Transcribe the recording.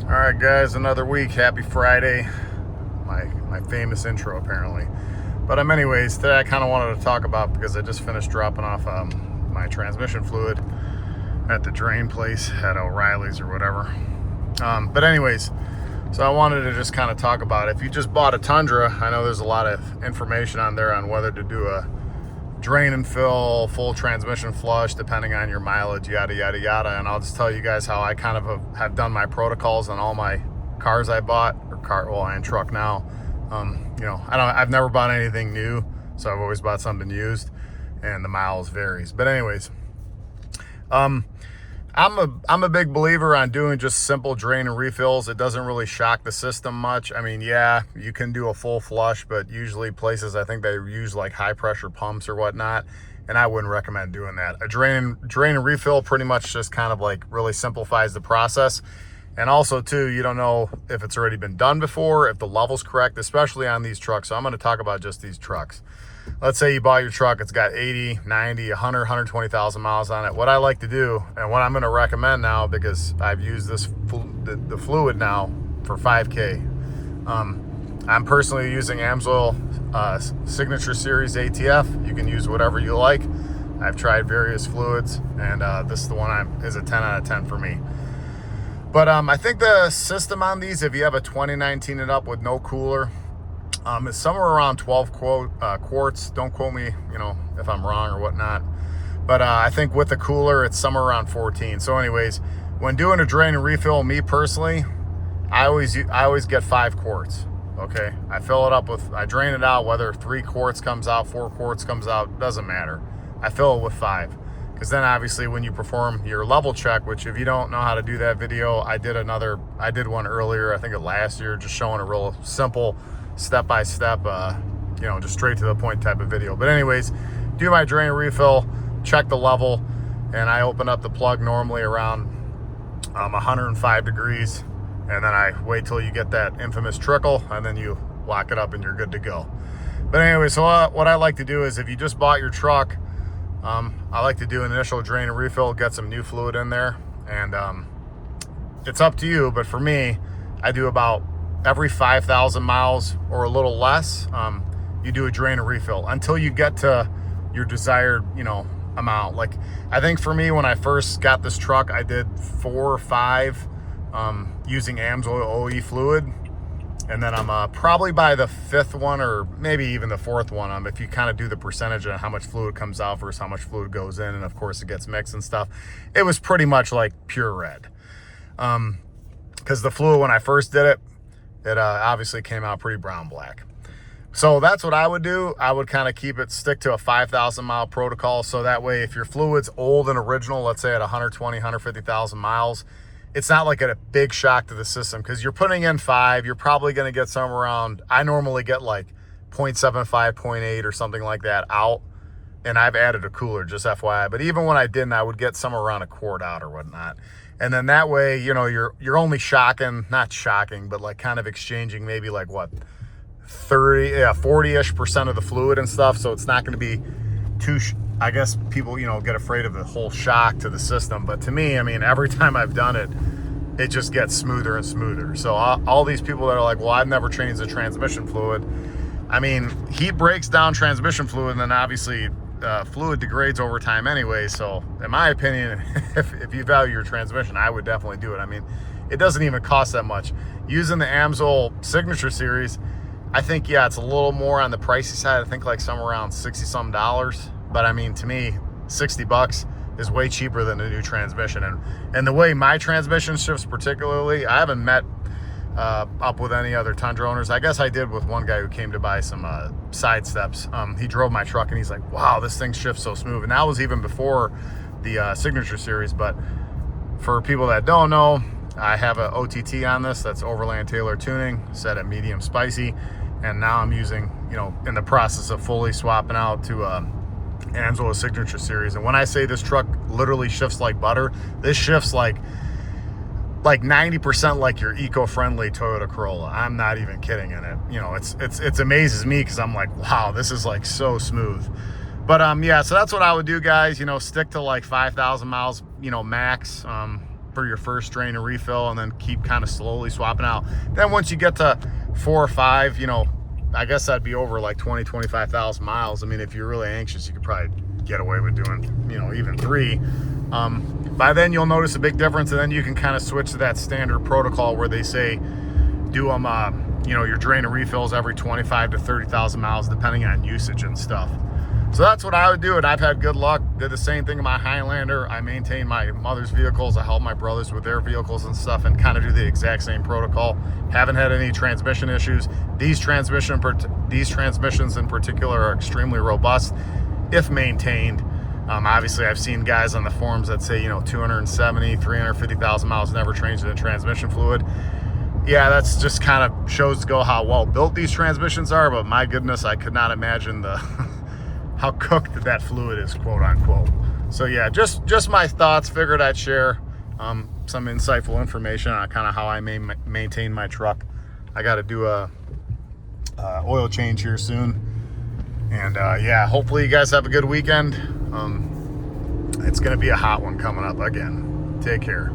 All right, guys, another week. Happy Friday. My famous intro, apparently. But anyways, today I kind of wanted to talk about, because I just finished dropping off my transmission fluid at the drain place at O'Reilly's or whatever. But anyways, so I wanted to just kind of talk about, if you just bought a Tundra, I know there's a lot of information on there on whether to do a drain and fill, full transmission flush, depending on your mileage, yada, yada, yada. And I'll just tell you guys how I kind of have done my protocols on all my cars I bought, and truck now. I've never bought anything new, so I've always bought something used, and the miles varies. But anyways, I'm a big believer on doing just simple drain and refills. It doesn't really shock the system much. I mean, yeah, you can do a full flush, but usually places, I think they use like high pressure pumps or whatnot, and I wouldn't recommend doing that. A drain and refill pretty much just kind of like really simplifies the process. And also too, you don't know if it's already been done before, if the level's correct, especially on these trucks. So I'm going to talk about just these trucks. Let's say you bought your truck, it's got 80, 90, 100, 120,000 miles on it. What I like to do, and what I'm going to recommend now, because I've used the fluid now for 5K. I'm personally using Amsoil Signature Series ATF. You can use whatever you like. I've tried various fluids, and this is the one is a 10 out of 10 for me. But I think the system on these, if you have a 2019 and up with no cooler, is somewhere around 12 quarts. Don't quote me, if I'm wrong or whatnot. But I think with the cooler, it's somewhere around 14. So anyways, when doing a drain and refill, me personally, I always get 5 quarts. Okay, I fill it up I drain it out, whether 3 quarts comes out, 4 quarts comes out, doesn't matter. I fill it with 5. Because then obviously when you perform your level check, which if you don't know how to do that video, I did one earlier, I think last year, just showing a real simple step-by-step, just straight to the point type of video. But anyways, do my drain refill, check the level, and I open up the plug normally around 105 degrees, and then I wait till you get that infamous trickle, and then you lock it up and you're good to go. But anyway, so what I like to do is, if you just bought your truck, I like to do an initial drain and refill, get some new fluid in there, and it's up to you. But for me, I do about every 5,000 miles or a little less, you do a drain and refill until you get to your desired, amount. Like, I think for me, when I first got this truck, I did 4 or 5 using Amsoil OE fluid. And then I'm probably by the 5th one, or maybe even the 4th one, if you kind of do the percentage of how much fluid comes out versus how much fluid goes in, and of course it gets mixed and stuff, it was pretty much like pure red. Because the fluid, when I first did it obviously came out pretty brown-black. So that's what I would do. I would kind of stick to a 5,000 mile protocol. So that way, if your fluid's old and original, let's say at 120, 150,000 miles, it's not like a big shock to the system, because you're putting in 5, you're probably going to get somewhere around, I normally get like 0.75, 0.8 or something like that out. And I've added a cooler, just FYI. But even when I didn't, I would get somewhere around a quart out or whatnot. And then that way, you're only not shocking, but like kind of exchanging maybe like 40-ish% of the fluid and stuff. So it's not going to be too, I guess people, get afraid of the whole shock to the system. But to me, every time I've done it, it just gets smoother and smoother. So all these people that are like, well, I've never changed the transmission fluid. Heat breaks down transmission fluid, and then obviously fluid degrades over time anyway. So in my opinion, if you value your transmission, I would definitely do it. It doesn't even cost that much. Using the Amsoil Signature Series, I think, yeah, it's a little more on the pricey side. I think like somewhere around $60-some. But to me, $60 is way cheaper than a new transmission. And the way my transmission shifts particularly, I haven't met up with any other Tundra owners. I guess I did with one guy who came to buy some side steps. He drove my truck and he's like, wow, this thing shifts so smooth. And that was even before the Signature Series. But for people that don't know, I have an OTT on this. That's Overland Tailor tuning, set at medium spicy. And now I'm using, in the process of fully swapping out to Amsoil Signature Series. And when I say this truck literally shifts like butter, this shifts like 90% like your eco-friendly Toyota Corolla. I'm not even kidding in it. It's amazes me, because I'm like, wow, this is like so smooth. But yeah, so that's what I would do, guys. Stick to like 5,000 miles, max. for your first drain and refill, and then keep kind of slowly swapping out. Then once you get to 4 or 5, you know, I guess that'd be over like 25,000 miles. I mean, if you're really anxious, you could probably get away with doing, you know, even 3. By then you'll notice a big difference, and then you can kind of switch to that standard protocol where they say do them, you know, your drain and refills every 25 to 30,000 miles, depending on usage and stuff. So that's what I would do, and I've had good luck. Did the same thing in my Highlander. I maintain my mother's vehicles. I help my brothers with their vehicles and stuff, and kind of do the exact same protocol. Haven't had any transmission issues. These transmissions in particular are extremely robust if maintained. Obviously, I've seen guys on the forums that say, you know, 270, 350,000 miles, never changed the transmission fluid. Yeah, that's just kind of shows to go how well built these transmissions are, but my goodness, I could not imagine the how cooked that fluid is, quote unquote. So yeah, just my thoughts. Figured I'd share some insightful information on kind of how I maintain my truck. I got to do a oil change here soon, and yeah, hopefully you guys have a good weekend. It's gonna be a hot one coming up again. Take care.